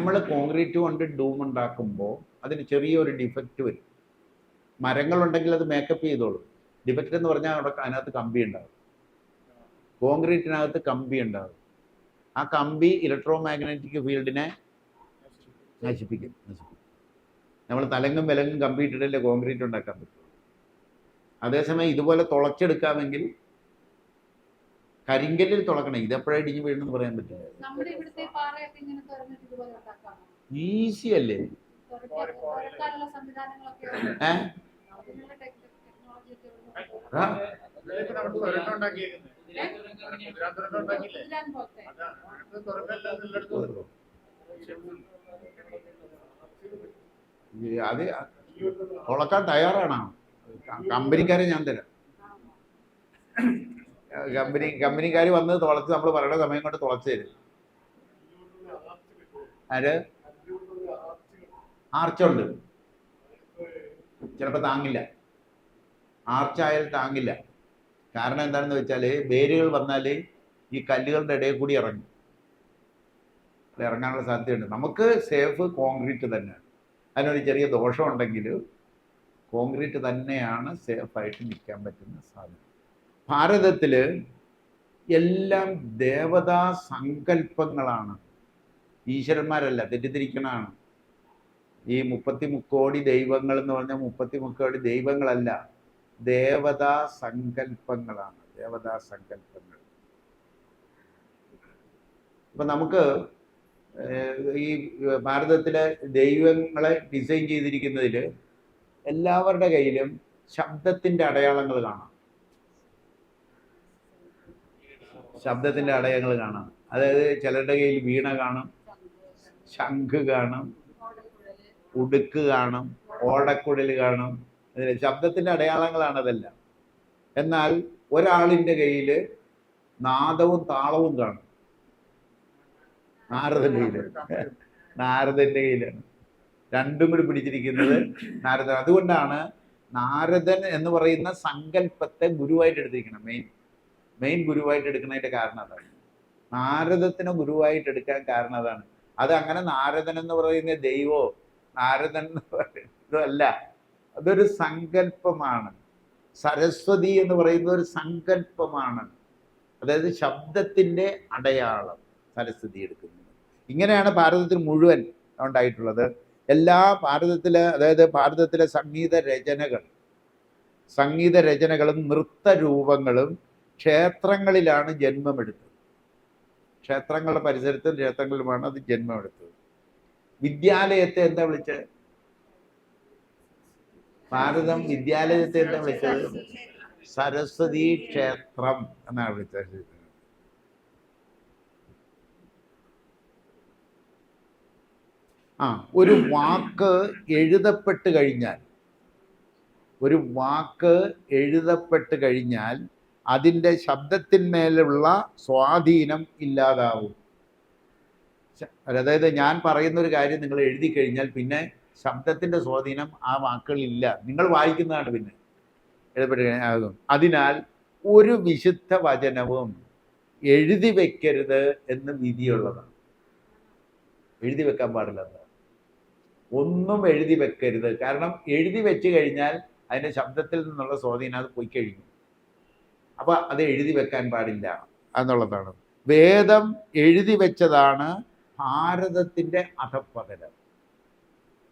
നമ്മൾ കോൺക്രീറ്റ് കൊണ്ട് ഡൂം ഉണ്ടാക്കുമ്പോൾ അതിന് ചെറിയൊരു ഡിഫക്റ്റ് വരും. മരങ്ങളുണ്ടെങ്കിൽ അത് മേക്കപ്പ് ചെയ്തോളും. ഡിഫക്റ്റ് എന്ന് പറഞ്ഞാൽ അവിടെ അതിനകത്ത് കമ്പി ഉണ്ടാകും, കോൺക്രീറ്റിനകത്ത് കമ്പി ഉണ്ടാകും. ആ കമ്പി ഇലക്ട്രോ മാഗ്നറ്റിക് ഫീൽഡിനെ നശിപ്പിക്കും. നമ്മൾ തലങ്ങും വിലങ്ങും കമ്പി ഇട്ടിട്ടല്ലേ കോൺക്രീറ്റ് ഉണ്ടാക്കാൻ പറ്റും. അതേസമയം ഇതുപോലെ തുളച്ചെടുക്കാമെങ്കിൽ കരിങ്കല്ലിൽ തുളക്കണം. ഇതെപ്പോഴാണ് ഇടിഞ്ഞു വീഴണമെന്ന് പറയാൻ പറ്റില്ല. ഈസി അല്ലേ? അത് തുളക്കാൻ തയ്യാറാണോ? കമ്പനിക്കാരെ ഞാൻ തരാം. കമ്പനിക്കാർ വന്ന് തുളച്ച് നമ്മൾ പറയുന്ന സമയം കൊണ്ട് തുളച്ച് തരും. ആര്? ആർച്ചുണ്ട്, ചിലപ്പോൾ താങ്ങില്ല. ആർച്ചായാൽ താങ്ങില്ല. കാരണം എന്താണെന്ന് വെച്ചാൽ വേരുകൾ വന്നാൽ ഈ കല്ലുകളുടെ ഇടയിൽ കൂടി ഇറങ്ങും, ഇറങ്ങാനുള്ള സാധ്യതയുണ്ട്. നമുക്ക് സേഫ് കോൺക്രീറ്റ് തന്നെയാണ്. അതിനൊരു ചെറിയ ദോഷമുണ്ടെങ്കിൽ കോൺക്രീറ്റ് തന്നെയാണ് സേഫായിട്ട് നിൽക്കാൻ പറ്റുന്ന സാധനം. ഭാരതത്തിൽ എല്ലാം ദേവതാ സങ്കല്പങ്ങളാണ്, ഈശ്വരന്മാരല്ല. തെറ്റിദ്ധരിക്കണതാണ്. ഈ 33 കോടി ദൈവങ്ങൾ എന്ന് പറഞ്ഞാൽ 33 കോടി ദൈവങ്ങളല്ല, ദേവതാ സങ്കല്പങ്ങളാണ്. ദേവതാ സങ്കല്പങ്ങൾ. ഇപ്പം നമുക്ക് ഈ ഭാരതത്തിലെ ദൈവങ്ങളെ ഡിസൈൻ ചെയ്തിരിക്കുന്നതിൽ എല്ലാവരുടെ കയ്യിലും ശബ്ദത്തിൻ്റെ അടയാളങ്ങൾ കാണാം. ശബ്ദത്തിൻ്റെ അടയാളങ്ങൾ കാണാം. അതായത് ചിലരുടെ കയ്യിൽ വീണ കാണും, ശംഖ് കാണും, ഉടുക്ക് കാണും, ഓടക്കുഴൽ കാണും. ശബ്ദത്തിൻ്റെ അടയാളങ്ങളാണ് അതെല്ലാം. എന്നാൽ ഒരാളിൻ്റെ കയ്യിൽ നാദവും താളവും കാണും. നാരദൻ്റെ കയ്യിലാണ് രണ്ടും കൂടി പിടിച്ചിരിക്കുന്നത് നാരദൻ. അതുകൊണ്ടാണ് നാരദൻ എന്ന് പറയുന്ന സങ്കല്പത്തെ ഗുരുവായിട്ട് എടുത്തിരിക്കണം. മെയിൻ ഗുരുവായിട്ട് എടുക്കുന്നതിൻ്റെ കാരണം അതാണ്. നാരദത്തിനെ ഗുരുവായിട്ട് എടുക്കാൻ കാരണം അതാണ്. അത് അങ്ങനെ നാരദൻ എന്ന് പറയുന്ന ദൈവോ നാരദൻ എന്ന് പറയുന്നതല്ല, അതൊരു സങ്കല്പമാണ്. സരസ്വതി എന്ന് പറയുന്ന ഒരു സങ്കല്പമാണ്. അതായത് ശബ്ദത്തിൻ്റെ അടയാളം സരസ്വതി എടുക്കുന്നത്. ഇങ്ങനെയാണ് ഭാരതത്തിൽ മുഴുവൻ ഉണ്ടായിട്ടുള്ളത്. എല്ലാ ഭാരതത്തിലെ, അതായത് ഭാരതത്തിലെ സംഗീത രചനകളും നൃത്തരൂപങ്ങളും ക്ഷേത്രങ്ങളിലാണ് ജന്മമെടുത്തത്. ക്ഷേത്രങ്ങളുടെ പരിസരത്തും ക്ഷേത്രങ്ങളിലുമാണ് അത് ജന്മമെടുത്തത്. വിദ്യാലയത്തെ എന്താ വിളിച്ചത്? ഭാരതം വിദ്യാലയത്തെ എന്താ വിളിച്ചത്? സരസ്വതി ക്ഷേത്രം എന്നാണ് വിളിച്ചത്. ഒരു വാക്ക് എഴുതപ്പെട്ട് കഴിഞ്ഞാൽ അതിൻ്റെ ശബ്ദത്തിന്മേലുള്ള സ്വാധീനം ഇല്ലാതാവും. അതായത് ഞാൻ പറയുന്നൊരു കാര്യം നിങ്ങൾ എഴുതി കഴിഞ്ഞാൽ പിന്നെ ശബ്ദത്തിൻ്റെ സ്വാധീനം ആ വാക്കുകളില്ല. നിങ്ങൾ വായിക്കുന്നതാണ് പിന്നെ എഴുതപ്പെട്ട് കഴിഞ്ഞാൽ. അതിനാൽ ഒരു വിശുദ്ധ വചനവും എഴുതി വെക്കരുത് എന്ന് വിധിയുള്ളതാണ്. എഴുതി വെക്കാൻ പാടില്ല. ഒന്നും എഴുതി വെക്കരുത്. കാരണം എഴുതി വെച്ച് കഴിഞ്ഞാൽ അതിൻ്റെ ശബ്ദത്തിൽ നിന്നുള്ള സ്വാധീനം അത് പോയി കഴിഞ്ഞു. അപ്പം അത് എഴുതി വെക്കാൻ പാടില്ല എന്നുള്ളതാണ്. വേദം എഴുതി വെച്ചതാണ് ഭാരതത്തിൻ്റെ അധപ്പതനം.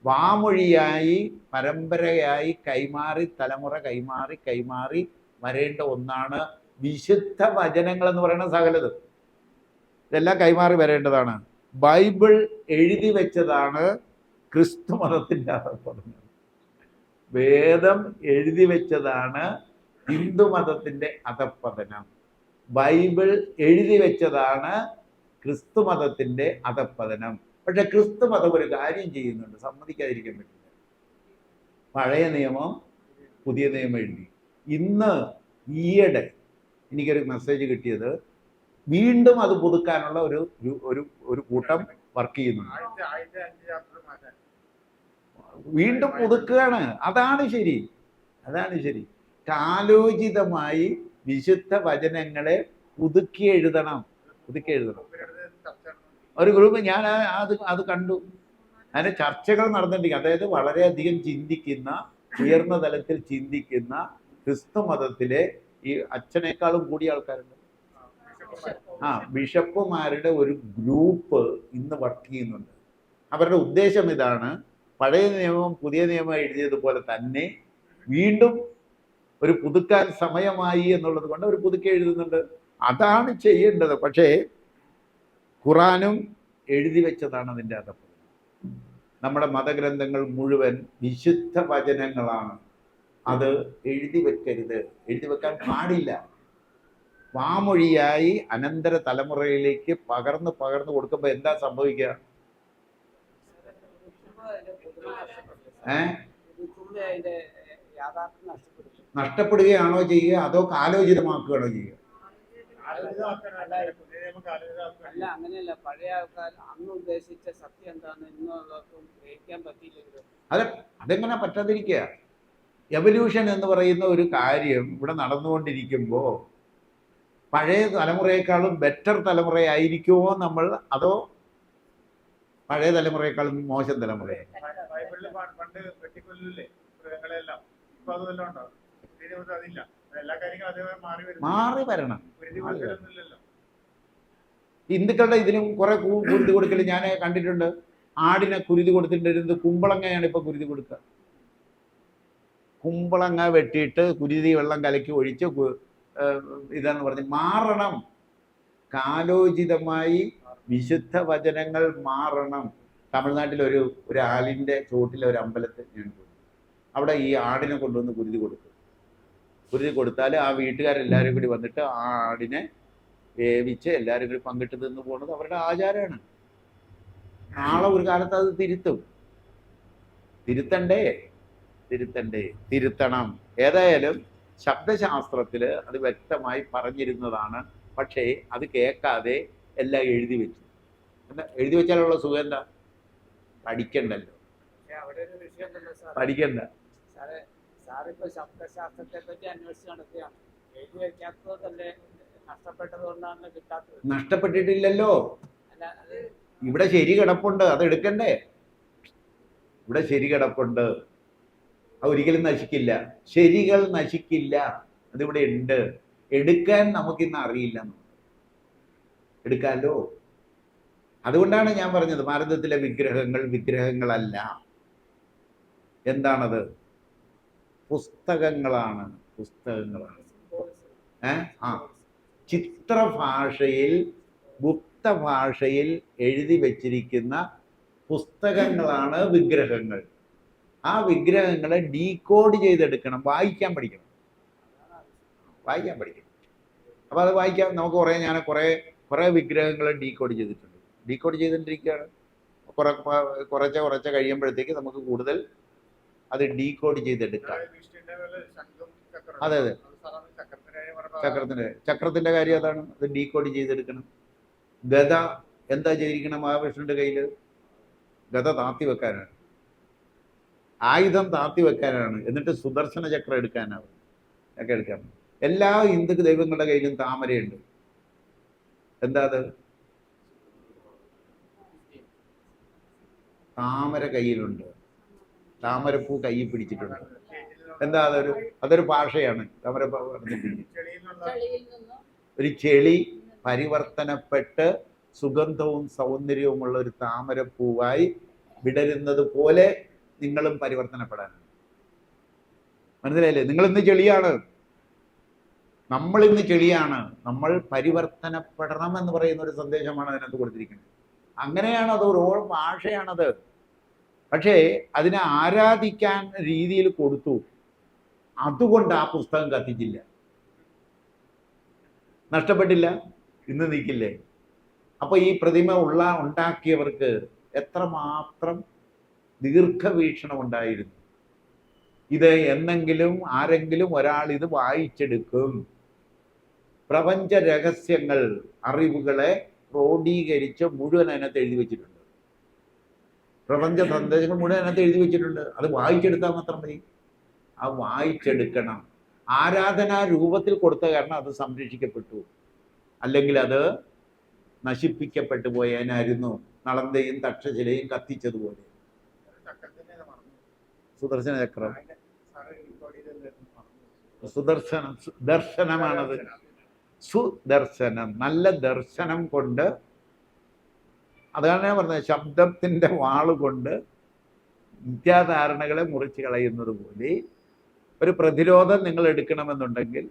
വാമൊഴിയായി പരമ്പരയായി കൈമാറി തലമുറ കൈമാറി വരേണ്ട ഒന്നാണ് വിശുദ്ധ വചനങ്ങൾ എന്ന് പറയുന്ന സകലത്. ഇതെല്ലാം കൈമാറി വരേണ്ടതാണ്. ബൈബിൾ എഴുതി വെച്ചതാണ് ക്രിസ്തു മതത്തിൻ്റെ അധപ്പതനം. വേദം എഴുതി വെച്ചതാണ് ഹിന്ദു മതത്തിൻ്റെ അധപ്പതനം. ബൈബിൾ എഴുതി വെച്ചതാണ് ക്രിസ്തു മതത്തിൻ്റെ അധപ്പതനം. പക്ഷെ ക്രിസ്തു മതം ഒരു കാര്യം ചെയ്യുന്നുണ്ട്, സമ്മതിക്കാതിരിക്കാൻ പറ്റില്ല. പഴയ നിയമം പുതിയ നിയമം എഴുതി. ഇന്ന് ഈയിടെ എനിക്കൊരു മെസ്സേജ് കിട്ടിയത് വീണ്ടും അത് പുതുക്കാനുള്ള ഒരു കൂട്ടം വർക്ക് ചെയ്യുന്നുണ്ട്. വീണ്ടും പുതുക്കുകയാണ്. അതാണ് ശരി. കാലോചിതമായി വിശുദ്ധ വചനങ്ങളെ പുതുക്കി എഴുതണം. ഒരു ഗ്രൂപ്പ് ഞാൻ അത് കണ്ടു. അതിന്റെ ചർച്ചകൾ നടന്നിട്ടില്ല. അതായത് വളരെയധികം ചിന്തിക്കുന്ന, ഉയർന്ന തലത്തിൽ ചിന്തിക്കുന്ന ക്രിസ്തു മതത്തിലെ ഈ അച്ഛനേക്കാളും കൂടിയ ആൾക്കാരുണ്ട്. ബിഷപ്പുമാരുടെ ഒരു ഗ്രൂപ്പ് ഇന്ന് വർക്ക് ചെയ്യുന്നുണ്ട്. അവരുടെ ഉദ്ദേശം ഇതാണ്: പഴയ നിയമം പുതിയ നിയമം എഴുതിയതുപോലെ തന്നെ വീണ്ടും ഒരു പുതുക്കാൻ സമയമായി എന്നുള്ളത് കൊണ്ട് അവർ പുതുക്കി എഴുതുന്നുണ്ട്. അതാണ് ചെയ്യേണ്ടത്. പക്ഷേ ഖുറാനും എഴുതി വെച്ചതാണ് അതിൻ്റെ അകത്ത്. നമ്മുടെ മതഗ്രന്ഥങ്ങൾ മുഴുവൻ വിശുദ്ധ വചനങ്ങളാണ്. അത് എഴുതി വെക്കരുത്, എഴുതി വെക്കാൻ പാടില്ല. വാമൊഴിയായി അനന്തര തലമുറയിലേക്ക് പകർന്ന് കൊടുക്കുമ്പോൾ എന്താ സംഭവിക്കുക? നഷ്ടപ്പെടുകയാണോ ചെയ്യുക, അതോ കാലോചിതമാക്കുകയാണോ ചെയ്യുക? അല്ല, അങ്ങനെയല്ല. പഴയ ആൾക്കാർ അന്ന് ഉദ്ദേശിച്ച സത്യം എന്താണ് ഇന്നുള്ളവർക്കും ഗ്രഹിക്കാൻ പറ്റിയില്ലല്ലോ. അതെങ്ങനെ പറ്റാതിരിക്കുക? എവല്യൂഷൻ എന്ന് പറയുന്ന ഒരു കാര്യം ഇവിടെ നടന്നുകൊണ്ടിരിക്കുമ്പോൾ പഴയ തലമുറയെക്കാളും ബെറ്റർ തലമുറയായിരിക്കുമോ നമ്മൾ, അതോ പഴയ തലമുറയെക്കാളും മോശം തലമുറയായി? മാറി വരണം. ഹിന്ദുക്കളുടെ ഇതിനും കുറെ കുരുതി കൊടുക്കൽ ഞാൻ കണ്ടിട്ടുണ്ട്. ആടിനെ കുരുതി കൊടുത്തിട്ടിരുന്നത് കുമ്പളങ്ങയാണ് ഇപ്പൊ കുരുതി കൊടുക്കുക. കുമ്പളങ്ങ വെട്ടിയിട്ട് കുരുതി വെള്ളം കലക്കി ഒഴിച്ച് ഇതെന്ന് പറഞ്ഞ് മാറണം. കാലോചിതമായി വിശുദ്ധ വചനങ്ങൾ മാറണം. തമിഴ്നാട്ടിൽ ഒരു ആലിൻ്റെ ചോട്ടിലെ ഒരു അമ്പലത്തിൽ ഞാൻ പോയി. അവിടെ ഈ ആടിനെ കൊണ്ടുവന്ന് കുരുതി കൊടുക്കും. കുരുതി കൊടുത്താൽ ആ വീട്ടുകാരെല്ലാവരും കൂടി വന്നിട്ട് ആ ആടിനെ വേവിച്ച് എല്ലാവരും കൂടി പങ്കിട്ട് തിന്ന് പോകുന്നത് അവരുടെ ആചാരമാണ്. നാളെ ഒരു കാലത്ത് അത് തിരുത്തണം. ഏതായാലും ശബ്ദശാസ്ത്രത്തിൽ അത് വ്യക്തമായി പറഞ്ഞിരുന്നതാണ്. പക്ഷേ അത് കേൾക്കാതെ എല്ലാം എഴുതി വെച്ചു. എന്താ എഴുതി വെച്ചാലുള്ള സുഖം? എന്താ? പഠിക്കണ്ടല്ലോ, പഠിക്കണ്ട. ശബ്ദശാസ്ത്രത്തെ പറ്റി അന്വേഷിച്ച് നടത്തിയാണ്. എഴുതി വെക്കാത്തതല്ലേ നഷ്ടപ്പെട്ടതുകൊണ്ടാണ് കിട്ടാത്തത്. നഷ്ടപ്പെട്ടിട്ടില്ലല്ലോ. ഇവിടെ ശരി കിടപ്പുണ്ട്, അത് എടുക്കണ്ടേ? ഇവിടെ ശരി കിടപ്പുണ്ട്, അത് ഒരിക്കലും നശിക്കില്ല. ശരികൾ നശിക്കില്ല, അതിവിടെ ഉണ്ട്. എടുക്കാൻ നമുക്കിന്ന് അറിയില്ല. എടുക്കാമല്ലോ. അതുകൊണ്ടാണ് ഞാൻ പറഞ്ഞത് ഭാരതത്തിലെ വിഗ്രഹങ്ങളല്ല. എന്താണത്? പുസ്തകങ്ങളാണ്. ചിത്രഭാഷയിൽ, ഗുപ്തഭാഷയിൽ എഴുതി വച്ചിരിക്കുന്ന പുസ്തകങ്ങളാണ് വിഗ്രഹങ്ങൾ. ആ വിഗ്രഹങ്ങളെ ഡീകോഡ് ചെയ്തെടുക്കണം. വായിക്കാൻ പഠിക്കണം. അപ്പോൾ അത് വായിക്കാം. നമുക്ക് ഞാൻ കുറേ വിഗ്രഹങ്ങൾ ഡീകോഡ് ചെയ്തിട്ടിരിക്കുകയാണ്. കുറച്ച് കഴിയുമ്പോഴത്തേക്ക് നമുക്ക് കൂടുതൽ അത് ഡീകോഡ് ചെയ്തെടുക്കാം. അതെ, ചക്രത്തിന്റെ കാര്യം അതാണ്. അത് ഡീകോഡ് ചെയ്തെടുക്കണം. ഗദ എന്താ ചെയ്തിരിക്കണം? മഹാവിഷ്ണുവിന്റെ കയ്യിൽ ഗദ താത്തി വെക്കാനാണ്, ആയുധം താത്തി വെക്കാനാണ്. എന്നിട്ട് സുദർശന ചക്രം എടുക്കാനാവും. എല്ലാ ഹിന്ദു ദൈവങ്ങളുടെ കയ്യിലും താമരയുണ്ട്. എന്താ അത്? താമര കയ്യിലുണ്ട്. താമരപ്പൂ കയ്യിൽ പിടിച്ചിട്ടുണ്ട്. എന്താ? അതൊരു ഭാഷയാണ്. താമര ഒരു ചെളി പരിവർത്തനപ്പെട്ട് സുഗന്ധവും സൗന്ദര്യവുമുള്ള ഒരു താമരപ്പൂവായി വിടരുന്നത് പോലെ നിങ്ങളും പരിവർത്തനപ്പെടാനാണ്. മനസ്സിലായില്ലേ? നിങ്ങളിന്ന് ചെളിയാണ്, നമ്മളിന്ന് ചെളിയാണ്. നമ്മൾ പരിവർത്തനപ്പെടണം എന്ന് പറയുന്ന ഒരു സന്ദേശമാണ് അതിനകത്ത് കൊടുത്തിരിക്കുന്നത്. അങ്ങനെയാണ്. അത് ഒരു ഭാഷയാണത്. പക്ഷേ അതിനെ ആരാധിക്കാൻ രീതിയിൽ കൊടുത്തു. അതുകൊണ്ട് ആ പുസ്തകം കത്തിച്ചില്ല, നഷ്ടപ്പെട്ടില്ല, ഇന്ന് നിൽക്കില്ലേ? അപ്പൊ ഈ പ്രതിമ ഉണ്ടാക്കിയവർക്ക് എത്രമാത്രം ദീർഘവീക്ഷണം ഉണ്ടായിരുന്നു. ഇത് എന്നെങ്കിലും ആരെങ്കിലും ഒരാൾ ഇത് വായിച്ചെടുക്കും. പ്രപഞ്ച രഹസ്യങ്ങൾ, അറിവുകളെ ക്രോഡീകരിച്ച് മുഴുവൻ അതിനകത്ത് എഴുതി വെച്ചിട്ടുണ്ട്. പ്രപഞ്ച സന്ദേശങ്ങൾ മുഴുവൻ അതിനകത്ത് എഴുതി വെച്ചിട്ടുണ്ട്. അത് വായിച്ചെടുത്താൽ മാത്രം മതി. ആ വായിച്ചെടുക്കണം. ആരാധനാ രൂപത്തിൽ കൊടുത്ത കാരണം അത് സംരക്ഷിക്കപ്പെട്ടു. അല്ലെങ്കിൽ അത് നശിപ്പിക്കപ്പെട്ടു പോയതിനായിരുന്നു നളന്തയും തക്ഷശിലയും കത്തിച്ചതുപോലെ. സുദർശന ചക്രം, ദർശനമാണത്. സുദർശനം, നല്ല ദർശനം കൊണ്ട്, അതാണ് ഞാൻ പറഞ്ഞത്, ശബ്ദത്തിന്റെ വാളുകൊണ്ട് മിഥ്യാധാരണകളെ മുറിച്ച് കളയുന്നത് പോലെ ഒരു പ്രതിരോധം നിങ്ങൾ എടുക്കണമെന്നുണ്ടെങ്കിൽ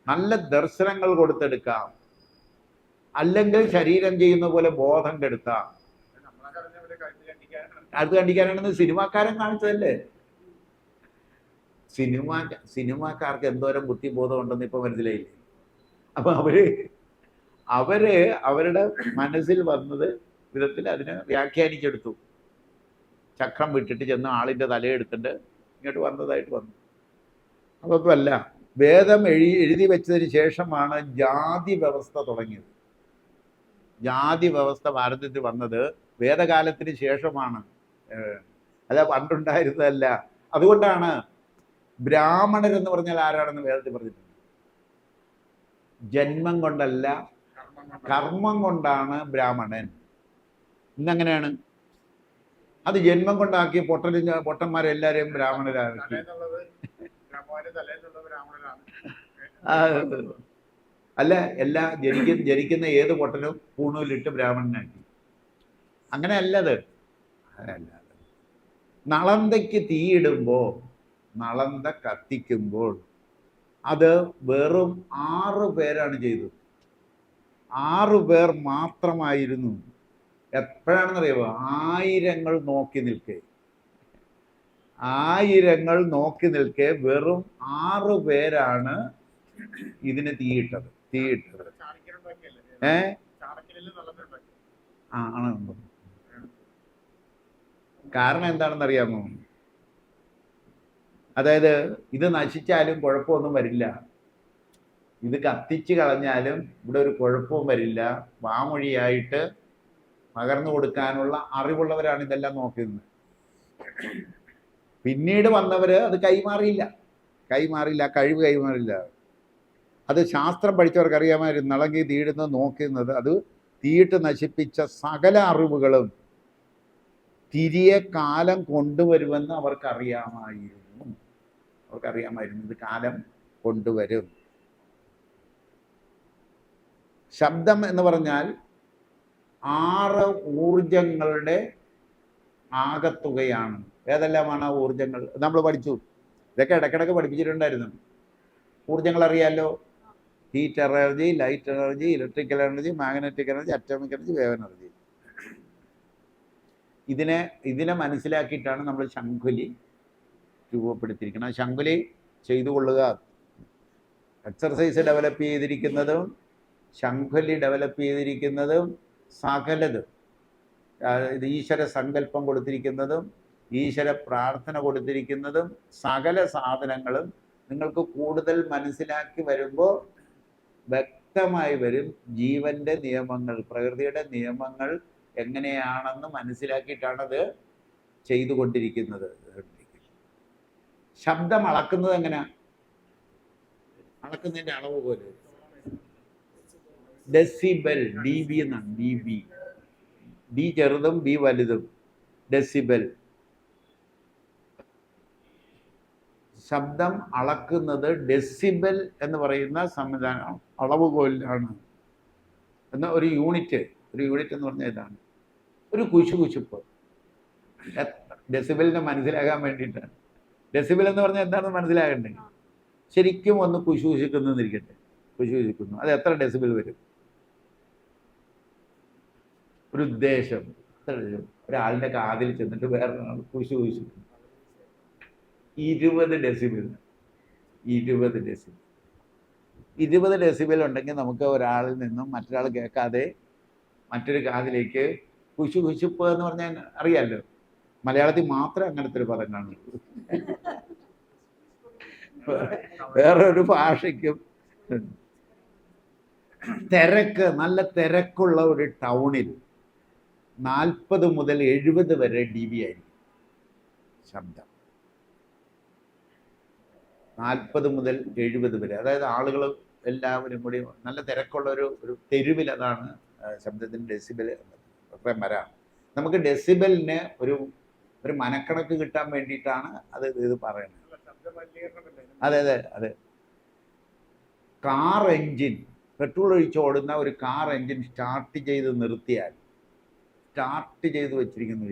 നല്ല ദർശനങ്ങൾ കൊടുത്തെടുക്കാം. അല്ലെങ്കിൽ ശരീരം ചെയ്യുന്ന പോലെ ബോധം കെടുത്താം. അത് കണ്ടിക്കാനാണെന്ന് സിനിമാക്കാരൻ കാണിച്ചതല്ലേ. സിനിമാക്കാർക്ക് എന്തോരം ബുദ്ധിബോധം ഉണ്ടെന്ന് ഇപ്പൊ മനസ്സിലായില്ലേ. അപ്പൊ അവര് അവരുടെ മനസ്സിൽ വന്നത് വിധത്തിൽ അതിനെ വ്യാഖ്യാനിച്ചെടുത്തു. ചക്രം വിട്ടിട്ട് ചെന്ന് ആളിന്റെ തലയെടുത്തിട്ട് ഇങ്ങോട്ട് വന്നതായിട്ട് വന്നു. അതൊന്നും അല്ല. വേദം എഴുതി വെച്ചതിന് ശേഷമാണ് ജാതി വ്യവസ്ഥ തുടങ്ങിയത്. ജാതി വ്യവസ്ഥ ഭാരതത്തിൽ വന്നത് വേദകാലത്തിന് ശേഷമാണ്. അത് പണ്ടുണ്ടായിരുന്നതല്ല. അതുകൊണ്ടാണ് ബ്രാഹ്മണരെന്ന് പറഞ്ഞാൽ ആരാണെന്ന് വേദത്തിൽ പറഞ്ഞിട്ടുണ്ട്. ജന്മം കൊണ്ടല്ല, കർമ്മം കൊണ്ടാണ് ബ്രാഹ്മണൻ. ഇന്നങ്ങനെയാണ്. അത് ജന്മം കൊണ്ടാക്കി പൊട്ടന്മാരെല്ലാരെയും ബ്രാഹ്മണരാക്കി. അല്ല, ജനിക്കുന്ന ഏത് പൊട്ടനും പൂണൂലിട്ട് ബ്രാഹ്മണനാക്കി. അങ്ങനെയല്ലത്. നളന്തയ്ക്ക് തീയിടുമ്പോൾ, നളന്ത കത്തിക്കുമ്പോൾ അത് വെറും 6 പേരാണ് ചെയ്തത്. 6 പേർ മാത്രമായിരുന്നു. എപ്പോഴാണെന്നറിയാമോ? ആയിരങ്ങൾ നോക്കി നിൽക്കെ വെറും 6 പേരാണ് ഇതിന് തീയിട്ടത്. ആണ്. കാരണം എന്താണെന്ന് അറിയാമോ? അതായത് ഇത് നശിച്ചാലും കുഴപ്പമൊന്നും വരില്ല, ഇത് കത്തിച്ച് കളഞ്ഞാലും ഇവിടെ ഒരു കുഴപ്പവും വരില്ല. വാമൊഴിയായിട്ട് പകർന്നു കൊടുക്കാനുള്ള അറിവുള്ളവരാണ് ഇതെല്ലാം നോക്കുന്നത്. പിന്നീട് വന്നവര് അത് കൈമാറിയില്ല, കഴിവ് കൈമാറില്ല. അത് ശാസ്ത്രം പഠിച്ചവർക്ക് അറിയാമായിരുന്നു. നളങ്കി തീയിടുന്നത് നോക്കുന്നത്, അത് തീയിട്ട് നശിപ്പിച്ച സകല അറിവുകളും തിരിയെ കാലം കൊണ്ടുവരുമെന്ന് അവർക്കറിയാമായിരുന്നു. ഇത് കാലം കൊണ്ടുവരും. ശബ്ദം എന്ന് പറഞ്ഞാൽ 6 ഊർജങ്ങളുടെ ആകത്തുകയാണ്. ഏതെല്ലാമാണ് ആ ഊർജങ്ങൾ? നമ്മൾ പഠിച്ചു. ഇതൊക്കെ ഇടയ്ക്കിടയ്ക്ക് പഠിപ്പിച്ചിട്ടുണ്ടായിരുന്നു. ഊർജങ്ങൾ അറിയാമല്ലോ. Heat energy, light energy, electrical energy, magnetic energy, atomic energy, wave energy. ഇതിനെ മനസ്സിലാക്കിയിട്ടാണ് നമ്മൾ ശംഖുലി രൂപപ്പെടുത്തിയിരിക്കുന്നത്. ശംഖുലി ചെയ്തു കൊള്ളുക. എക്സർസൈസ് ഡെവലപ്പ് ചെയ്തിരിക്കുന്നതും ശംഖുലി ഡെവലപ്പ് ചെയ്തിരിക്കുന്നതും സകലതും, ഈശ്വര സങ്കല്പം കൊടുത്തിരിക്കുന്നതും ഈശ്വര പ്രാർത്ഥന കൊടുത്തിരിക്കുന്നതും സകല സാധനങ്ങളും നിങ്ങൾക്ക് കൂടുതൽ മനസ്സിലാക്കി വരുമ്പോൾ വ്യക്തമായി വരും. ജീവന്റെ നിയമങ്ങൾ, പ്രകൃതിയുടെ നിയമങ്ങൾ എങ്ങനെയാണെന്ന് മനസ്സിലാക്കിയിട്ടാണത് ചെയ്തുകൊണ്ടിരിക്കുന്നത്. ശബ്ദം അളക്കുന്നത് എങ്ങനെയാ? അളക്കുന്നതിന്റെ അളവ് പോലെ ഡെസിബൽ, dB എന്നാണ്. dB, ഡി ചെറുതും ബി വലുതും. ഡെസിബൽ. ശബ്ദം അളക്കുന്നത് ഡെസിബൽ എന്ന് പറയുന്ന സംവിധാനം, അളവുകോലാണ്. എന്ന ഒരു യൂണിറ്റ് എന്ന് പറഞ്ഞാൽ ഇതാണ്. ഒരു കുശുകുശുപ്പ്. ഡെസിബലിനെ മനസ്സിലാക്കാൻ വേണ്ടിയിട്ടാണ്. ഡെസിബൽ എന്ന് പറഞ്ഞാൽ എന്താണെന്ന് മനസ്സിലാകണ്ടേ? ശരിക്കും ഒന്ന് കുശുകുശുക്കുന്നിരിക്കട്ടെ. കുശുകുശുക്കുന്നു, അത് എത്ര ഡെസിബൽ വരും? ഒരു ഉദ്ദേശം. ഒരാളുടെ കാതിൽ ചെന്നിട്ട് വേറൊരാൾ കുശുകുശുക്കുന്നു. 20 ഡെസിബൽ. 20 ഡെസിബൽ ഉണ്ടെങ്കിൽ നമുക്ക് ഒരാളിൽ നിന്നും മറ്റൊരാൾ കേൾക്കാതെ മറ്റൊരു കാതിലേക്ക് കുശുകുശുപ്പ് എന്ന് പറഞ്ഞാൽ അറിയാമല്ലോ. മലയാളത്തിൽ മാത്രമേ അങ്ങനത്തെ ഒരു പദം കാണുള്ളൂ. വേറൊരു ഭാഷയ്ക്കും. നല്ല തിരക്കുള്ള ഒരു ടൗണിൽ 40 മുതൽ 70 വരെ dB ആയിരിക്കും ശബ്ദം. 40 മുതൽ 70 വരെ. അതായത് ആളുകൾ എല്ലാവരും കൂടി നല്ല തിരക്കുള്ള ഒരു തെരുവിൽ അതാണ് ശബ്ദത്തിന് ഡെസിബൽ അത്രയും വരാം. നമുക്ക് ഡെസിബലിന് ഒരു മനക്കണക്ക് കിട്ടാൻ വേണ്ടിയിട്ടാണ് ഇത് പറയുന്നത്. അതെ അതെ അതെ. കാർ എൻജിൻ, പെട്രോൾ ഒഴിച്ച് ഓടുന്ന ഒരു കാർ എൻജിൻ സ്റ്റാർട്ട് ചെയ്ത് നിർത്തിയാൽ, സ്റ്റാർട്ട് ചെയ്ത് വെച്ചിരിക്കുന്നു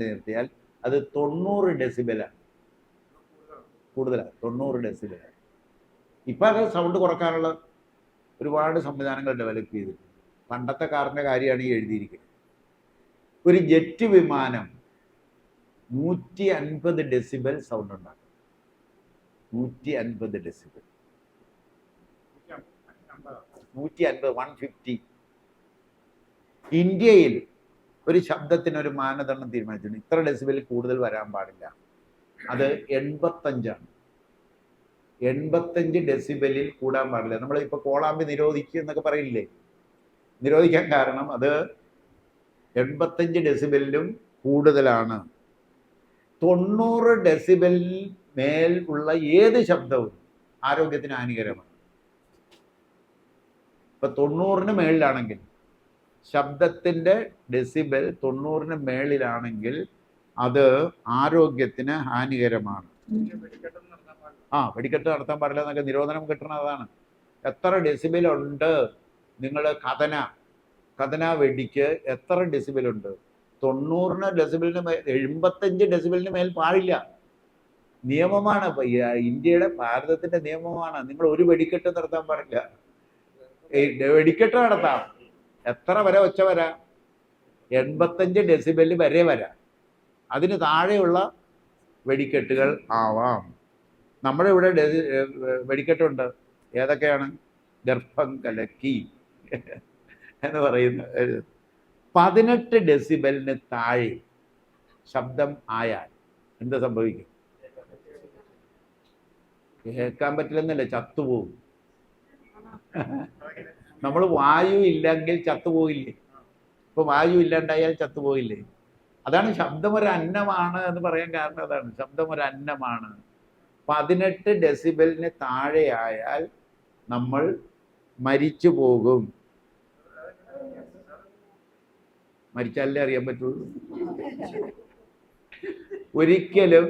നിർത്തിയാൽ അത് 90 ഡെസിബലാണ്. കൂടുതലാണ്, 90 ഡെസിബലാണ്. ഇപ്പം അത് സൗണ്ട് കുറക്കാനുള്ള ഒരുപാട് സംവിധാനങ്ങൾ ഡെവലപ്പ് ചെയ്തിട്ടുണ്ട്. പണ്ടത്തെ കാറിൻ്റെ കാര്യമാണ് ഈ എഴുതിയിരിക്കുന്നത്. ഒരു ജെറ്റ് വിമാനം 150 ഡെസിബൽ സൗണ്ട് ഉണ്ടാക്കും. 150 ഡെസിബൽ, 150. ഇന്ത്യയിൽ ഒരു ശബ്ദത്തിന് ഒരു മാനദണ്ഡം തീരുമാനിച്ചിട്ടുണ്ട്. ഇത്ര ഡെസിബലിൽ കൂടുതൽ വരാൻ പാടില്ല. അത് 85ആണ്. 85 ഡെസിബലിൽ കൂടാൻ പാടില്ല. നമ്മളിപ്പോൾ കോളാമ്പി നിരോധിക്കുക എന്നൊക്കെ പറയില്ലേ, നിരോധിക്കാൻ കാരണം അത് 85 ഡെസിബലിലും കൂടുതലാണ്. 90 ഡെസിബലിൽ മേൽ ഉള്ള ഏത് ശബ്ദവും ആരോഗ്യത്തിന് ഹാനികരമാണ്. ഇപ്പൊ 90-ന് മേളിലാണെങ്കിൽ, ശബ്ദത്തിന്റെ ഡെസിബൽ 90-ന് മേളിലാണെങ്കിൽ അത് ആരോഗ്യത്തിന് ഹാനികരമാണ്. വെടിക്കെട്ട് നടത്താൻ പാടില്ല എന്നൊക്കെ നിരോധനം കിട്ടണം. അതാണ്. എത്ര ഡെസിബൽ ഉണ്ട്? നിങ്ങൾ കഥന വെടിക്ക് എത്ര ഡെസിബലുണ്ട്? 90 ഡെസിബലിന് മേൽ, 85 ഡെസിബലിന് മേൽ പാടില്ല. നിയമമാണ്. ഇന്ത്യയുടെ, ഭാരതത്തിന്റെ നിയമമാണ്. നിങ്ങൾ ഒരു വെടിക്കെട്ട് നടത്താൻ പാടില്ല. വെടിക്കെട്ട് നടത്താം, എത്ര വരെ ഒച്ച വരാം? 85 ഡെസിബലിൽ വരെ വരാം. അതിന് താഴെയുള്ള വെടിക്കെട്ടുകൾ ആവാം. നമ്മുടെ ഇവിടെ വെടിക്കെട്ടുണ്ട്. ഏതൊക്കെയാണ്? ഗർഭം കലക്കി എന്ന് പറയുന്ന 18 ഡെസിബലിന് താഴെ ശബ്ദം ആയാൽ എന്ത് സംഭവിക്കും? കേൾക്കാൻ പറ്റില്ലെന്നല്ല, ചത്തുപോകും. നമ്മൾ വായു ഇല്ലെങ്കിൽ ചത്തുപോയില്ലേ? ഇപ്പൊ വായു ഇല്ലാണ്ടായാൽ ചത്തുപോയില്ലേ? അതാണ് ശബ്ദം ഒരു അന്നമാണ് എന്ന് പറയാൻ കാരണം. അതാണ്, ശബ്ദം ഒരു അന്നമാണ്. 18 ഡെസിബലിന് താഴെ ആയാൽ നമ്മൾ മരിച്ചു പോകും. മരിച്ചാലേ അറിയാൻ പറ്റുള്ളൂ. ഒരിക്കലും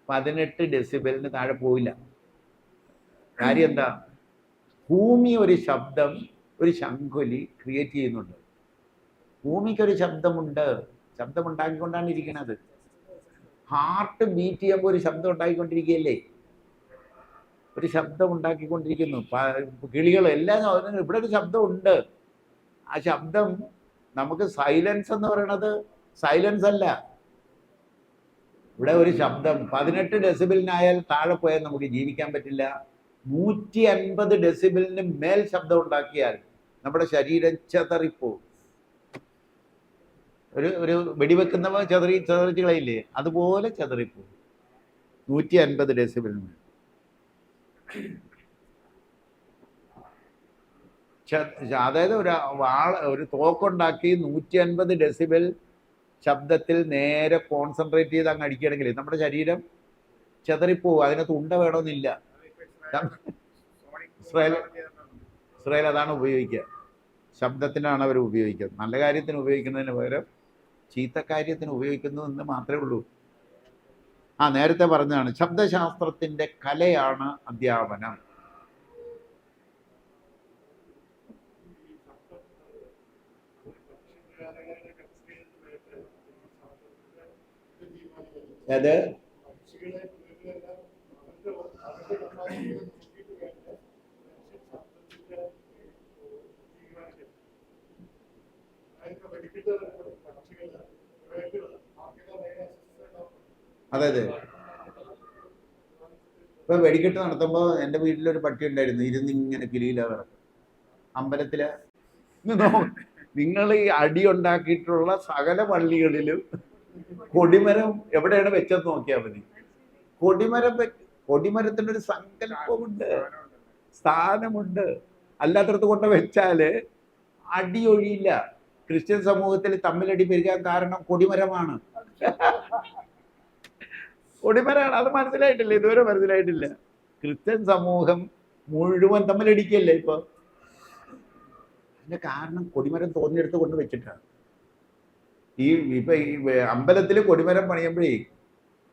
18 ഡെസിബലിന് താഴെ പോയില്ല. കാര്യം എന്താ? ഭൂമി ഒരു ശബ്ദം, ഒരു ശംഖുലി ക്രിയേറ്റ് ചെയ്യുന്നുണ്ട്. ഭൂമിക്കൊരു ശബ്ദമുണ്ട്. ശബ്ദം ഉണ്ടാക്കിക്കൊണ്ടാണ് ഇരിക്കുന്നത്. ഹാർട്ട് ബീറ്റ് ചെയ്യുമ്പോൾ ഒരു ശബ്ദം ഉണ്ടാക്കിക്കൊണ്ടിരിക്കുകയല്ലേ? ഒരു ശബ്ദം ഉണ്ടാക്കിക്കൊണ്ടിരിക്കുന്നു. കിളികൾ എല്ലാം, ഇവിടെ ഒരു ശബ്ദം ഉണ്ട്. ആ ശബ്ദം നമുക്ക് സൈലൻസ് എന്ന് പറയണത് സൈലൻസ് അല്ല. ഇവിടെ ഒരു ശബ്ദം 18 ഡെസിബിളിനായാൽ താഴെ പോയാൽ നമുക്ക് ജീവിക്കാൻ പറ്റില്ല. 150 ഡെസിബിളിന് മേൽ ശബ്ദം ഉണ്ടാക്കിയാൽ നമ്മുടെ ശരീരം ചെതറിപ്പോവും. ഒരു വെടിവെക്കുന്നവ ചെതറിച്ച് കളയില്ലേ, അതുപോലെ ചെതറിപ്പോവും. 150 ഡെസിബിളിന്. അതായത് ഒരു തോക്കുണ്ടാക്കി 150 ഡെസിബൽ ശബ്ദത്തിൽ നേരെ കോൺസെൻട്രേറ്റ് ചെയ്ത് അങ്ങ് അടിക്കുകയാണെങ്കിൽ നമ്മുടെ ശരീരം ചെതറിപ്പോവും. അതിനകത്ത് ഉണ്ട വേണമെന്നില്ല. ഇസ്രായേൽ അതാണ് ഉപയോഗിക്കുക. ശബ്ദത്തിനാണ് അവർ ഉപയോഗിക്കുക. നല്ല കാര്യത്തിന് ഉപയോഗിക്കുന്നതിന് പകരം ചീത്ത കാര്യത്തിന് ഉപയോഗിക്കുന്നു എന്ന് മാത്രമേ ഉള്ളൂ. നേരത്തെ പറഞ്ഞതാണ്, ശബ്ദശാസ്ത്രത്തിന്റെ കലയാണ് അധ്യാപനം. അത് അതെ. ഇപ്പൊ വെടിക്കെട്ട് നടത്തുമ്പോ എൻ്റെ വീട്ടിലൊരു പട്ടി ഉണ്ടായിരുന്നു. ഇരുന്നിങ്ങനെ കിളിയില കിടക്കും. അമ്പലത്തില് നിങ്ങൾ ഈ അടി ഉണ്ടാക്കിയിട്ടുള്ള സകല പള്ളികളിലും കൊടിമരം എവിടെയാണ് വെച്ചെന്ന് നോക്കിയാൽ മതി. കൊടിമരത്തിനൊരു സങ്കല്പമുണ്ട്, സ്ഥാനമുണ്ട്. അല്ലാത്തടത്ത് കൊണ്ട് വെച്ചാല് അടി ഒഴിയില്ല. ക്രിസ്ത്യൻ സമൂഹത്തിൽ തമ്മിലടി പെരുകാൻ കാരണം കൊടിമരമാണ്. കൊടിമരമാണ്. അത് മനസ്സിലായിട്ടില്ല, ഇതുവരെ മനസ്സിലായിട്ടില്ല. ക്രിസ്ത്യൻ സമൂഹം മുഴുവൻ തമ്മിലടിക്കല്ലേ ഇപ്പൊ. അതിന്റെ കാരണം കൊടിമരം തോന്നിയെടുത്ത് കൊണ്ട് വെച്ചിട്ടാണ്. ഇപ്പൊ ഈ അമ്പലത്തിൽ കൊടിമരം പണിയുമ്പോഴേ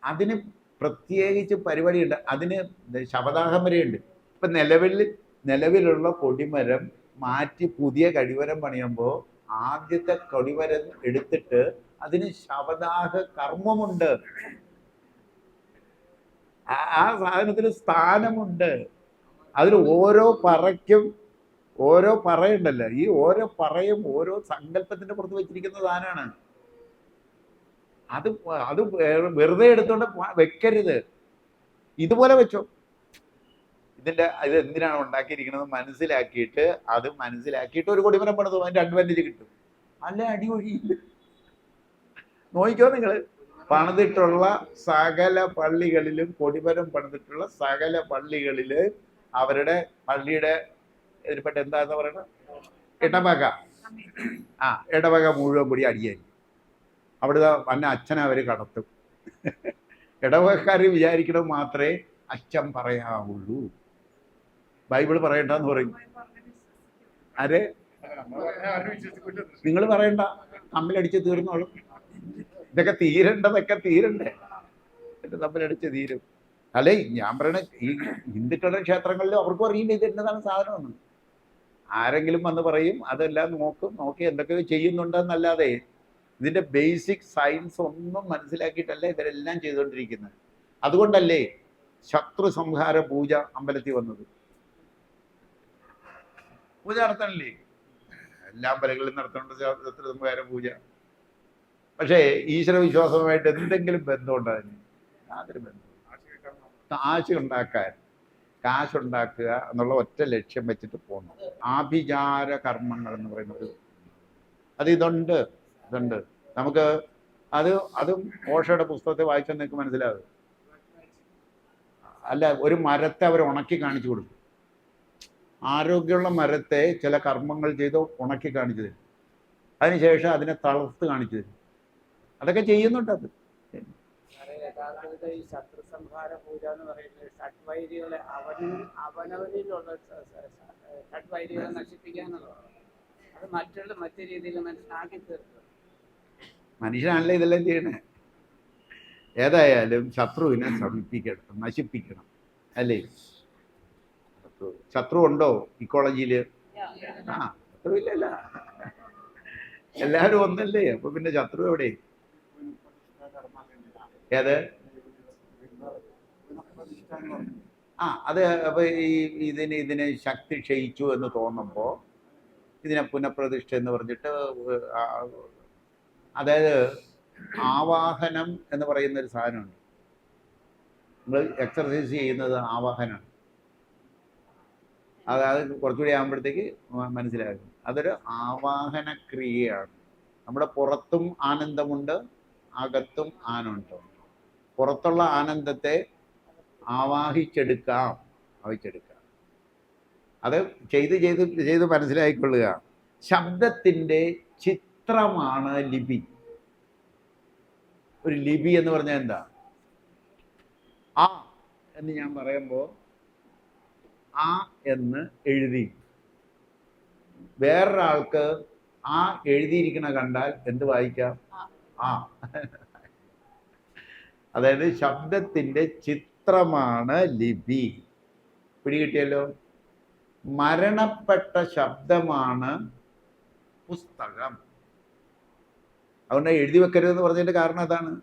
അതിന് പ്രത്യേകിച്ച് പരിപാടിയുണ്ട്, അതിന് ശവദാഹം വരെയുണ്ട്. ഇപ്പൊ നിലവിലുള്ള കൊടിമരം മാറ്റി പുതിയ കൊടിമരം പണിയുമ്പോൾ ആദ്യത്തെ കൊടിമരം എടുത്തിട്ട് അതിന് ശവദാഹ കർമ്മമുണ്ട്. ആ സാധനത്തിന് സ്ഥാനമുണ്ട്. അതിൽ ഓരോ പറയ്ക്കും ഓരോ പറയുണ്ടല്ലോ, ഈ ഓരോ പറയും ഓരോ സങ്കല്പത്തിന്റെ പുറത്ത് വെച്ചിരിക്കുന്ന സാധനമാണ്. അത് അത് വെറുതെ എടുത്തോണ്ട് വെക്കരുത്, ഇതുപോലെ വെച്ചോ. ഇത് എന്തിനാണ് ഉണ്ടാക്കിയിരിക്കുന്നത് മനസ്സിലാക്കിയിട്ട് ഒരു കൊടിമരം പണിതു, അതിന്റെ അഡ്വാൻറ്റേജ് കിട്ടും. അല്ല അടിയൊഴിയില്ല. നോക്കിക്കോ നിങ്ങൾ, പണിതിട്ടുള്ള സകല പള്ളികളിലും കൊടിമരം പണിതിട്ടുള്ള സകല പള്ളികളില് അവരുടെ പള്ളിയുടെ ഇതിൽപ്പെട്ട എന്താന്ന് പറയുന്നത് ഇടവക, ഇടവക മുഴുവൻ കൂടി അടിയായിരിക്കും. അവിടുത്തെ വന്ന അച്ഛനെ അവർ കടത്തും. ഇടവകക്കാർ വിചാരിക്കണത് മാത്രമേ അച്ഛൻ പറയാവുള്ളൂ, ബൈബിൾ പറയണ്ടെന്ന് പറയും. ആരെ നിങ്ങൾ പറയണ്ട, തമ്മിലടിച്ച് തീർന്നോളും. ഇതൊക്കെ തീരണ്ടേ, തമ്മിലടിച്ച് തീരും. അല്ലേ ഞാൻ പറയണ, ഈ ഹിന്ദുക്കളുടെ ക്ഷേത്രങ്ങളിലും അവർക്കും അറിയില്ല ഇത് എന്നതാണ് സാധനമെന്ന്. ആരെങ്കിലും വന്ന് പറയും, അതെല്ലാം നോക്കി എന്തൊക്കെയോ ചെയ്യുന്നുണ്ടെന്നല്ലാതെ ഇതിന്റെ ബേസിക് സയൻസ് ഒന്നും മനസ്സിലാക്കിയിട്ടല്ല ഇവരെല്ലാം ചെയ്തുകൊണ്ടിരിക്കുന്നത്. അതുകൊണ്ടല്ലേ ശത്രു സംഹാര പൂജ അമ്പലത്തിൽ വന്നത്. പൂജ നടത്തണില്ലേ? എല്ലാ അമ്പലങ്ങളിലും നടത്തേണ്ട ശത്രു സംഹാര പൂജ. പക്ഷേ ഈശ്വര വിശ്വാസവുമായിട്ട് എന്തെങ്കിലും ബന്ധമുണ്ടോ? അതിന് യാതൊരു ബന്ധം. കാശുണ്ടാക്കുക എന്നുള്ള ഒറ്റ ലക്ഷ്യം വെച്ചിട്ട് പോകുന്നു. ആഭിചാര കർമ്മങ്ങൾ എന്ന് പറയുന്നത് ഇതുണ്ട്. നമുക്ക് അതും ഓഷോയുടെ പുസ്തകത്തെ വായിച്ചാൽ നിങ്ങൾക്ക് മനസ്സിലാവും. അല്ല, ഒരു മരത്തെ അവർ ഉണക്കി കാണിച്ചു കൊടുക്കും. ആരോഗ്യമുള്ള മരത്തെ ചില കർമ്മങ്ങൾ ചെയ്ത് ഉണക്കി കാണിച്ചു തരും. അതിനുശേഷം അതിനെ തളർത്ത് കാണിച്ചു തരും. അതൊക്കെ ചെയ്യുന്നുണ്ട്. അത് യഥാർത്ഥത്തിൽ ഈ ശത്രു സംഹാര പൂജ എന്ന് പറയുന്നത് ഷഡ്വൈരികളെ അവനവനിലുള്ള ഷഡ്വൈരികളെ നശിപ്പിക്കാന്നുള്ളതാണ്. അത് മറ്റു രീതിയിൽ മനസ്സിലാക്കി തീർക്കുക. മനുഷ്യനാണല്ലേ ഇതെല്ലാം ചെയ്യണേ. ഏതായാലും ശത്രുവിനെ നശിപ്പിക്കണം അല്ലേ? ശത്രു ഉണ്ടോ ഇക്കോളജിയില്? ശത്രു ഇല്ലല്ല, എല്ലാവരും ഒന്നല്ലേ. അപ്പൊ പിന്നെ ശത്രു എവിടെ? ഏത്? അത് അപ്പൊ ഇതിന് ശക്തി ക്ഷയിച്ചു എന്ന് തോന്നുമ്പോ ഇതിനെ പുനഃപ്രതിഷ്ഠ എന്ന് പറഞ്ഞിട്ട്, അതായത് ആവാഹനം എന്ന് പറയുന്ന ഒരു സാധനമുണ്ട്. നമ്മൾ എക്സർസൈസ് ചെയ്യുന്നത് ആവാഹനമാണ്. അതായത് കുറച്ചുകൂടി ആകുമ്പോഴത്തേക്ക് മനസ്സിലാകും. അതൊരു ആവാഹന ക്രിയയാണ്. നമ്മുടെ പുറത്തും ആനന്ദമുണ്ട്, അകത്തും ആനന്ദമുണ്ട്. പുറത്തുള്ള ആനന്ദത്തെ ആവാഹിച്ചെടുക്കാം. അത് ചെയ്ത് മനസ്സിലാക്കിക്കൊള്ളുക. ശബ്ദത്തിൻ്റെ ചിത്രമാണ് ലിപി. ഒരു ലിപി എന്ന് പറഞ്ഞാൽ എന്താ? ആ എന്ന് ഞാൻ പറയുമ്പോൾ ആ എന്ന് എഴുതി, വേറൊരാൾക്ക് ആ എഴുതിയിരിക്കണ കണ്ടാൽ എന്ത് വായിക്കാം? ആ. അതായത് ശബ്ദത്തിൻ്റെ ചിത്രമാണ് ലിപി. പിടികിട്ടിയല്ലോ? മരണപ്പെട്ട ശബ്ദമാണ് പുസ്തകം. അതുകൊണ്ട് എഴുതി വെക്കരുതെന്ന് പറഞ്ഞതിന്റെ കാരണം അതാണ്.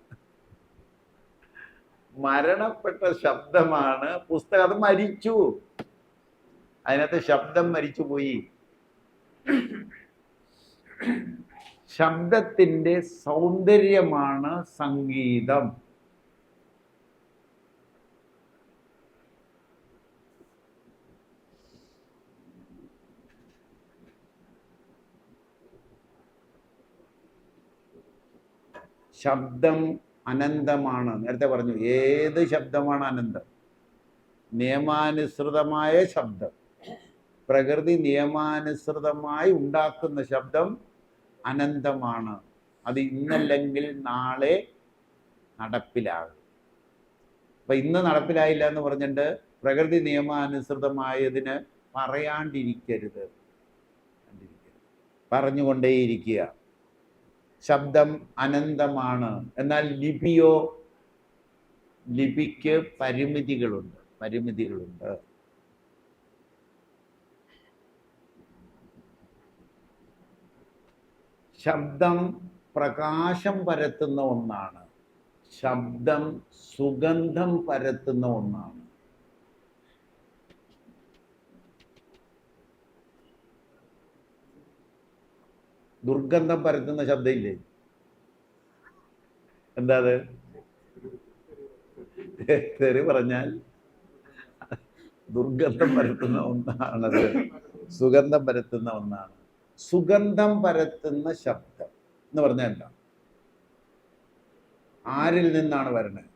മരണപ്പെട്ട ശബ്ദമാണ് പുസ്തകം. അത് മരിച്ചു, അതിനകത്ത് ശബ്ദം മരിച്ചുപോയി. ശബ്ദത്തിൻ്റെ സൗന്ദര്യമാണ് സംഗീതം. ശബ്ദം അനന്തമാണ്. നേരത്തെ പറഞ്ഞു, ഏത് ശബ്ദമാണ് അനന്തം? നിയമാനുസൃതമായ ശബ്ദം, പ്രകൃതി നിയമാനുസൃതമായി ഉണ്ടാക്കുന്ന ശബ്ദം അനന്തമാണ്. അത് ഇന്നല്ലെങ്കിൽ നാളെ നടപ്പിലാകും. അപ്പൊ ഇന്ന് നടപ്പിലായില്ല എന്ന് പറഞ്ഞിട്ട് പ്രകൃതി നിയമാനുസൃതമായതിന് പറയാണ്ടിരിക്കരുത്. പറഞ്ഞുകൊണ്ടേയിരിക്കുക. ശബ്ദം അനന്തമാണ്. എന്നാൽ ലിപിയോ, ലിപിക്ക് പരിമിതികളുണ്ട്. ശബ്ദം പ്രകാശം പരത്തുന്ന ഒന്നാണ്. ശബ്ദം സുഗന്ധം പരത്തുന്ന ഒന്നാണ്. ദുർഗന്ധം പരത്തുന്ന ശബ്ദമില്ലേ? എന്താ അത്? തെറി പറഞ്ഞാൽ ദുർഗന്ധം പരത്തുന്ന ഒന്നാണത്. സുഗന്ധം പരത്തുന്ന ഒന്നാണ്. സുഗന്ധം പരത്തുന്ന ശബ്ദം എന്ന് പറഞ്ഞാൽ എന്താ? ആരിൽ നിന്നാണ് വരുന്നത്?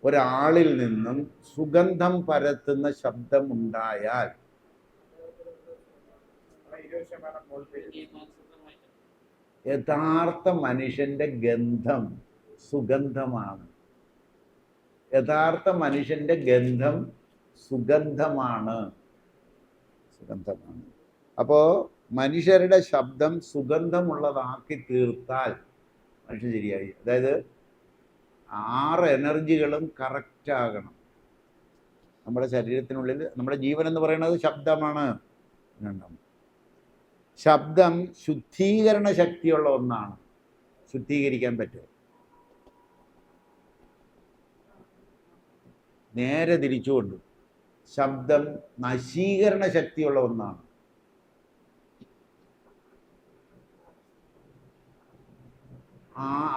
ഒരാളിൽ നിന്നും സുഗന്ധം പരത്തുന്ന ശബ്ദം ഉണ്ടായാൽ യഥാർത്ഥ മനുഷ്യന്റെ ഗന്ധം സുഗന്ധമാണ്. യഥാർത്ഥ മനുഷ്യന്റെ ഗന്ധം സുഗന്ധമാണ്. അപ്പോ മനുഷ്യരുടെ ശബ്ദം സുഗന്ധമുള്ളതാക്കി തീർത്താൽ മനുഷ്യൻ ശരിയായി. അതായത് 6 എനർജികളും കറക്റ്റ് ആകണം. നമ്മുടെ ശരീരത്തിനുള്ളിൽ നമ്മുടെ ജീവൻ എന്ന് പറയുന്നത് ശബ്ദമാണ്. ശബ്ദം ശുദ്ധീകരണ ശക്തിയുള്ള ഒന്നാണ്. ശുദ്ധീകരിക്കാൻ പറ്റും. നേരെ തിരിച്ചുകൊണ്ട് ശബ്ദം നശീകരണ ശക്തിയുള്ള ഒന്നാണ്.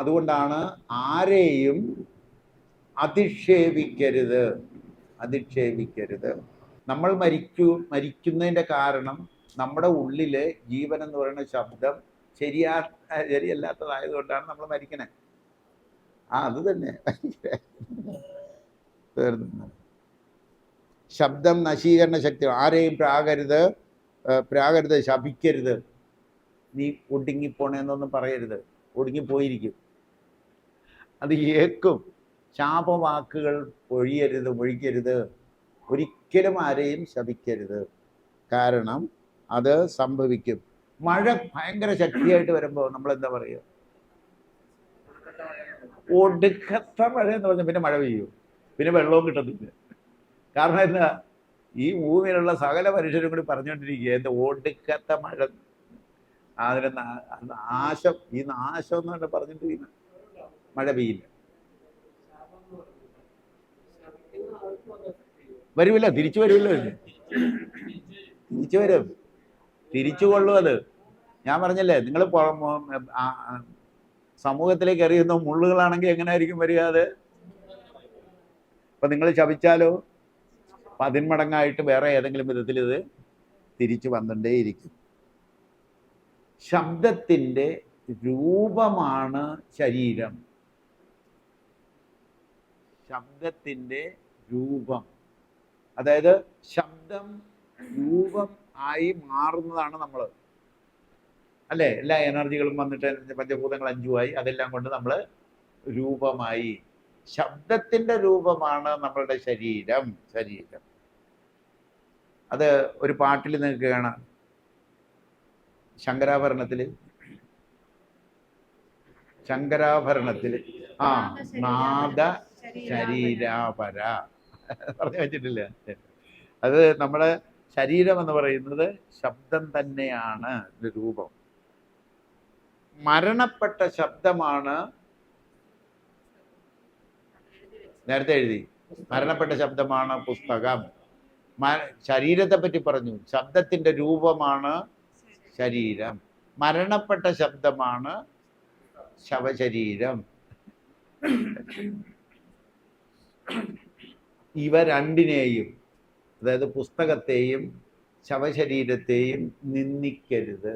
അതുകൊണ്ടാണ് ആരെയും അധിക്ഷേപിക്കരുത്. നമ്മൾ മരിക്കുന്നതിൻ്റെ കാരണം നമ്മുടെ ഉള്ളിലെ ജീവൻ എന്ന് പറയുന്ന ശബ്ദം ശരിയല്ലാത്തതായതുകൊണ്ടാണ് നമ്മൾ മരിക്കണേ. അത് തന്നെ ശബ്ദം നശീകരണ ശക്തി. ആരെയും പ്രാകരുത്, ശപിക്കരുത്. നീ ഒടുങ്ങിപ്പോണേന്നൊന്നും പറയരുത്. ഒടുങ്ങിപ്പോയിരിക്കും. അത് ഏക്കും. ശാപവാക്കുകൾ ഒഴിക്കരുത്. ഒരിക്കലും ആരെയും ശപിക്കരുത്. കാരണം അത് സംഭവിക്കും. മഴ ഭയങ്കര ശക്തിയായിട്ട് വരുമ്പോൾ നമ്മൾ എന്താ പറയുക? ഒടുക്കത്തെ മഴ എന്ന് പറഞ്ഞാൽ പിന്നെ മഴ പെയ്യും, പിന്നെ വെള്ളവും കിട്ടത്തില്ല. കാരണം എന്താ? ഈ ഭൂമിയിലുള്ള സകല മനുഷ്യരും കൂടി പറഞ്ഞുകൊണ്ടിരിക്കുക എന്താ ഒടുക്കത്തെ മഴ. അതിന് നാശം, ഈ നാശം എന്ന് പറഞ്ഞാൽ പറഞ്ഞിട്ടിരിക്കുന്ന മഴ പെയ്യില്ല. വരുമില്ല, തിരിച്ചു വരുമല്ലോ. തിരിച്ചു വരും, തിരിച്ചു കൊള്ളും. അത് ഞാൻ പറഞ്ഞല്ലേ, നിങ്ങൾ സമൂഹത്തിലേക്ക് എറിയുന്ന മുള്ളുകളാണെങ്കിൽ എങ്ങനെയായിരിക്കും വരിക? അത് ഇപ്പൊ നിങ്ങൾ ശപിച്ചാലോ 10 മടങ്ങായിട്ട് വേറെ ഏതെങ്കിലും വിധത്തിൽ ഇത് തിരിച്ചു വന്നിട്ടേയിരിക്കും. ശബ്ദത്തിൻ്റെ രൂപമാണ് ശരീരം. ശബ്ദത്തിൻ്റെ രൂപം, അതായത് ശബ്ദം രൂപം ആയി മാറുന്നതാണ് നമ്മൾ, അല്ലേ? എല്ലാ എനർജികളും വന്നിട്ട് പഞ്ചഭൂതങ്ങൾ 5 ആയി. അതെല്ലാം കൊണ്ട് നമ്മൾ രൂപമായി. ശബ്ദത്തിൻ്റെ രൂപമാണ് നമ്മളുടെ ശരീരം. അത് ഒരു പാട്ടിൽ നിങ്ങൾക്ക് കാണാം. ശങ്കരാഭരണത്തിൽ നാദ ശരീരാപര പറഞ്ഞു വെച്ചിട്ടില്ല. അത് നമ്മുടെ ശരീരം എന്ന് പറയുന്നത് ശബ്ദം തന്നെയാണ് രൂപം. മരണപ്പെട്ട ശബ്ദമാണ്, നേരത്തെ എഴുതി, മരണപ്പെട്ട ശബ്ദമാണ് പുസ്തകം. ശരീരത്തെ പറ്റി പറഞ്ഞു. ശബ്ദത്തിൻ്റെ രൂപമാണ് ശരീരം. മരണപ്പെട്ട ശബ്ദമാണ് ശവശരീരം. ഇവ രണ്ടിനെയും, അതായത് പുസ്തകത്തെയും ശവശരീരത്തെയും നിന്ദിക്കരുത്.